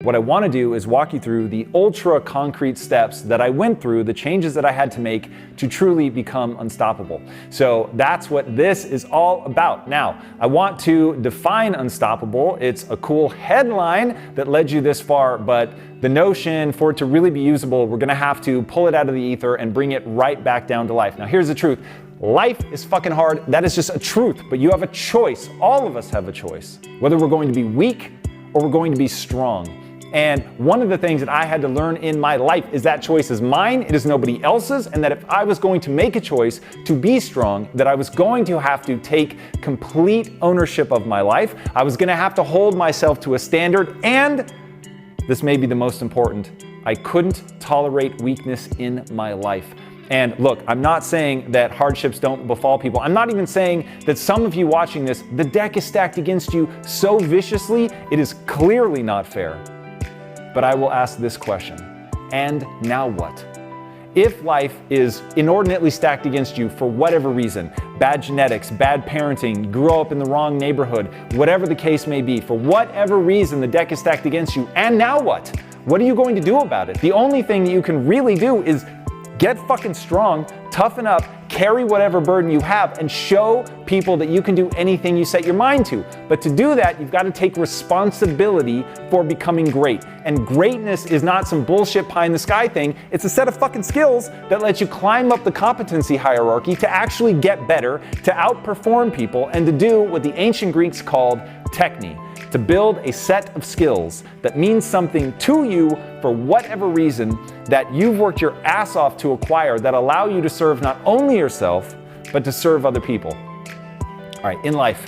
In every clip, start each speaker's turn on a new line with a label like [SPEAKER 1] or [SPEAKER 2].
[SPEAKER 1] What I want to do is walk you through the ultra concrete steps that I went through, the changes that I had to make to truly become unstoppable. So that's what this is all about. Now, I want to define unstoppable. It's a cool headline that led you this far, but the notion for it to really be usable, we're going to have to pull it out of the ether and bring it right back down to life. Now, here's the truth. Life is fucking hard. That is just a truth, but you have a choice. All of us have a choice, whether we're going to be weak or we're going to be strong. And one of the things that I had to learn in my life is that choice is mine, it is nobody else's, and that if I was going to make a choice to be strong, that I was going to have to take complete ownership of my life. I was gonna have to hold myself to a standard, and this may be the most important, I couldn't tolerate weakness in my life. And look, I'm not saying that hardships don't befall people. I'm not even saying that some of you watching this, the deck is stacked against you so viciously, it is clearly not fair. But I will ask this question, and now what? If life is inordinately stacked against you for whatever reason, bad genetics, bad parenting, grew up in the wrong neighborhood, whatever the case may be, for whatever reason the deck is stacked against you, and now what? What are you going to do about it? The only thing that you can really do is get fucking strong, toughen up, carry whatever burden you have, and show people that you can do anything you set your mind to. But to do that, you've got to take responsibility for becoming great. And greatness is not some bullshit pie in the sky thing. It's a set of fucking skills that let you climb up the competency hierarchy to actually get better, to outperform people, and to do what the ancient Greeks called techne. To build a set of skills that means something to you for whatever reason that you've worked your ass off to acquire that allow you to serve not only yourself, but to serve other people. All right, in life,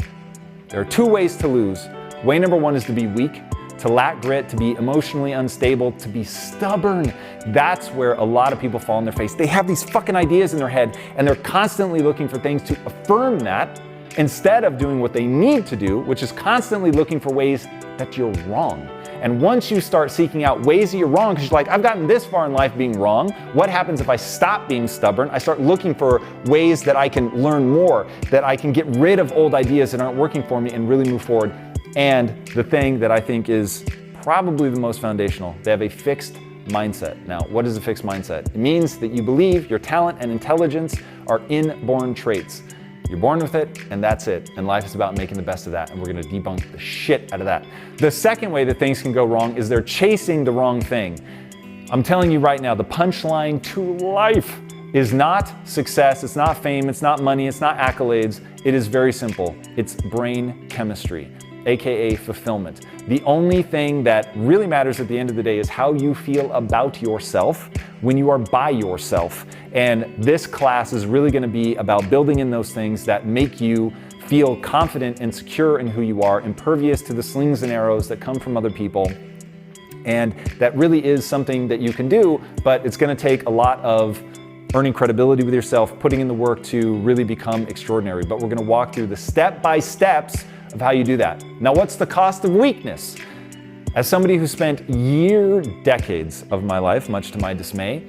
[SPEAKER 1] there are two ways to lose. Way number one is to be weak, to lack grit, to be emotionally unstable, to be stubborn. That's where a lot of people fall on their face. They have these fucking ideas in their head and they're constantly looking for things to affirm that, instead of doing what they need to do, which is constantly looking for ways that you're wrong. And once you start seeking out ways that you're wrong, because you're like, I've gotten this far in life being wrong, what happens if I stop being stubborn? I start looking for ways that I can learn more, that I can get rid of old ideas that aren't working for me and really move forward. And the thing that I think is probably the most foundational, they have a fixed mindset. Now, what is a fixed mindset? It means that you believe your talent and intelligence are inborn traits. You're born with it, and that's it. And life is about making the best of that, and we're gonna debunk the shit out of that. The second way that things can go wrong is they're chasing the wrong thing. I'm telling you right now, the punchline to life is not success, it's not fame, it's not money, it's not accolades. It is very simple. It's brain chemistry, aka fulfillment. The only thing that really matters at the end of the day is how you feel about yourself when you are by yourself. And this class is really going to be about building in those things that make you feel confident and secure in who you are, impervious to the slings and arrows that come from other people. And that really is something that you can do, but it's going to take a lot of earning credibility with yourself, putting in the work to really become extraordinary. But we're going to walk through the step-by-steps of how you do that. Now, what's the cost of weakness? As somebody who spent decades of my life, much to my dismay,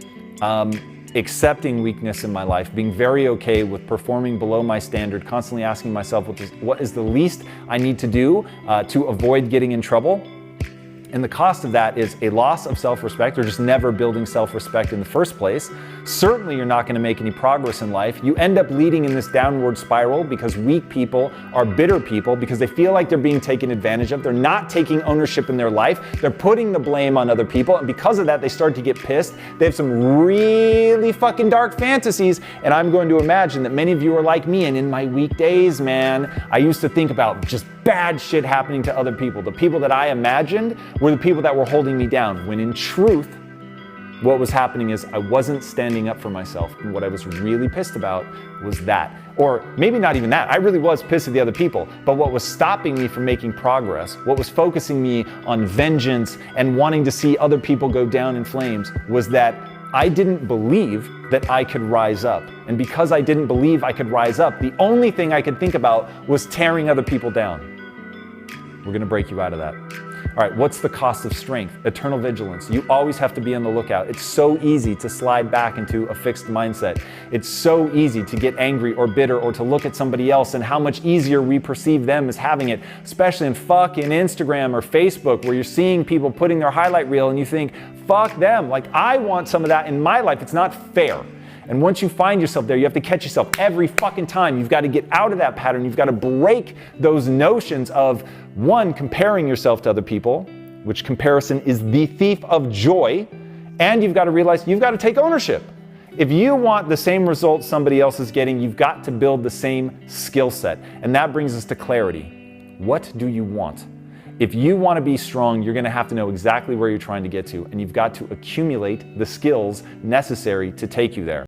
[SPEAKER 1] accepting weakness in my life, being very okay with performing below my standard, constantly asking myself what is the least I need to do to avoid getting in trouble. And the cost of that is a loss of self-respect, or just never building self-respect in the first place. Certainly you're not going to make any progress in life. You end up leading in this downward spiral because weak people are bitter people because they feel like they're being taken advantage of. They're not taking ownership in their life. They're putting the blame on other people. And because of that, they start to get pissed. They have some really fucking dark fantasies. And I'm going to imagine that many of you are like me. And in my weak days, man, I used to think about just bad shit happening to other people. The people that I imagined were the people that were holding me down, when in truth, what was happening is I wasn't standing up for myself. And what I was really pissed about was that. Or maybe not even that. I really was pissed at the other people. But what was stopping me from making progress, what was focusing me on vengeance and wanting to see other people go down in flames, was that I didn't believe that I could rise up. And because I didn't believe I could rise up, the only thing I could think about was tearing other people down. We're gonna break you out of that. All right, what's the cost of strength? Eternal vigilance. You always have to be on the lookout. It's so easy to slide back into a fixed mindset. It's so easy to get angry or bitter or to look at somebody else and how much easier we perceive them as having it, especially in fucking Instagram or Facebook where you're seeing people putting their highlight reel and you think, fuck them. Like, I want some of that in my life. It's not fair. And once you find yourself there, you have to catch yourself every fucking time. You've got to get out of that pattern. You've got to break those notions of, one, comparing yourself to other people, which comparison is the thief of joy. And you've got to realize you've got to take ownership. If you want the same results somebody else is getting, you've got to build the same skill set. And that brings us to clarity. What do you want? If you want to be strong, you're going to have to know exactly where you're trying to get to, and you've got to accumulate the skills necessary to take you there.